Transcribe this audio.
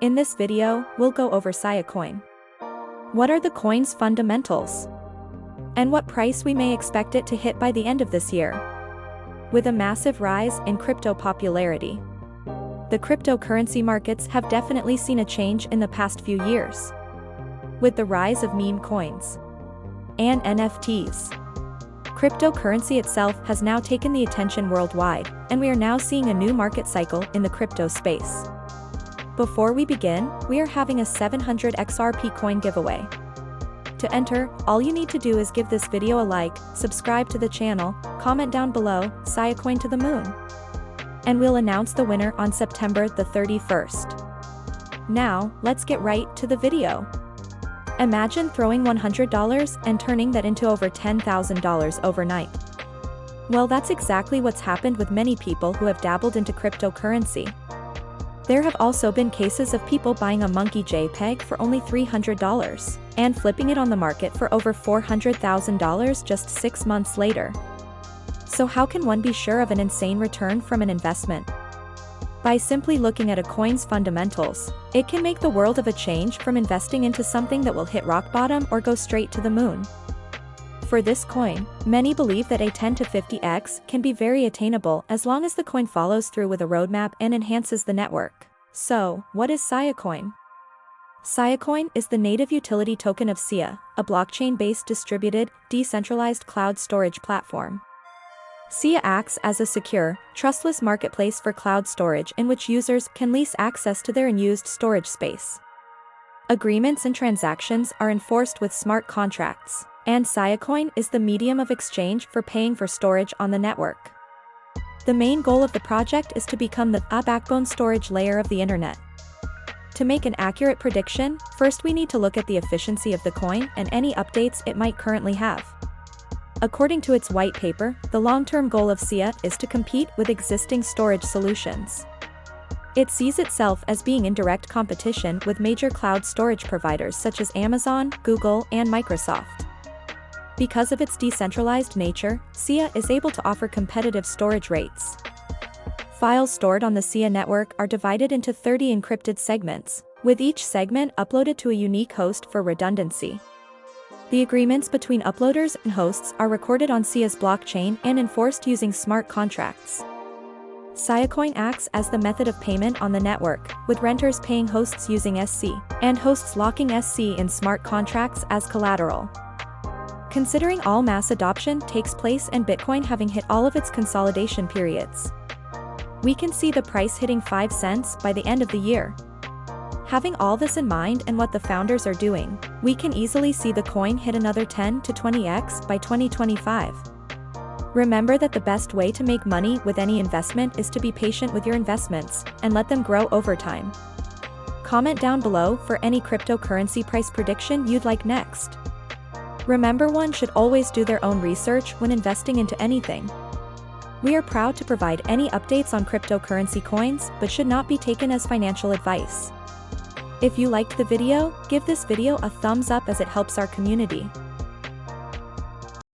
In this video, we'll go over siacoin. What are the coin's fundamentals? And what price we may expect it to hit by the end of this year? With a massive rise in crypto popularity, the cryptocurrency markets have definitely seen a change in the past few years. With the rise of meme coins and NFTs, cryptocurrency itself has now taken the attention worldwide, and we are now seeing a new market cycle in the crypto space. Before we begin, we are having a 700 XRP coin giveaway. To enter, all you need to do is give this video a like, subscribe to the channel, comment down below, siacoin to the moon. And we'll announce the winner on September the 31st. Now, let's get right to the video. Imagine throwing $100 and turning that into over $10,000 overnight. Well, that's exactly what's happened with many people who have dabbled into cryptocurrency. There have also been cases of people buying a monkey JPEG for only $300 and flipping it on the market for over $400,000 just 6 months later. So how can one be sure of an insane return from an investment? By simply looking at a coin's fundamentals, it can make the world of a change from investing into something that will hit rock bottom or go straight to the moon. For this coin, many believe that a 10 to 50x can be very attainable as long as the coin follows through with a roadmap and enhances the network. So, what is siacoin? Siacoin is the native utility token of Sia, a blockchain-based distributed, decentralized cloud storage platform. Sia acts as a secure, trustless marketplace for cloud storage in which users can lease access to their unused storage space. Agreements and transactions are enforced with smart contracts, and siacoin is the medium of exchange for paying for storage on the network. The main goal of the project is to become the backbone storage layer of the internet. To make an accurate prediction, first we need to look at the efficiency of the coin and any updates it might currently have. According to its white paper, the long-term goal of Sia is to compete with existing storage solutions. It sees itself as being in direct competition with major cloud storage providers such as Amazon, Google, and Microsoft. Because of its decentralized nature, Sia is able to offer competitive storage rates. Files stored on the Sia network are divided into 30 encrypted segments, with each segment uploaded to a unique host for redundancy. The agreements between uploaders and hosts are recorded on Sia's blockchain and enforced using smart contracts. Siacoin acts as the method of payment on the network, with renters paying hosts using SC, and hosts locking SC in smart contracts as collateral. Considering all mass adoption takes place and Bitcoin having hit all of its consolidation periods, we can see the price hitting 5 cents by the end of the year. Having all this in mind and what the founders are doing, we can easily see the coin hit another 10 to 20x by 2025. Remember that the best way to make money with any investment is to be patient with your investments and let them grow over time. Comment down below for any cryptocurrency price prediction you'd like next. Remember, one should always do their own research when investing into anything. We are proud to provide any updates on cryptocurrency coins, but should not be taken as financial advice. If you liked the video, give this video a thumbs up as it helps our community.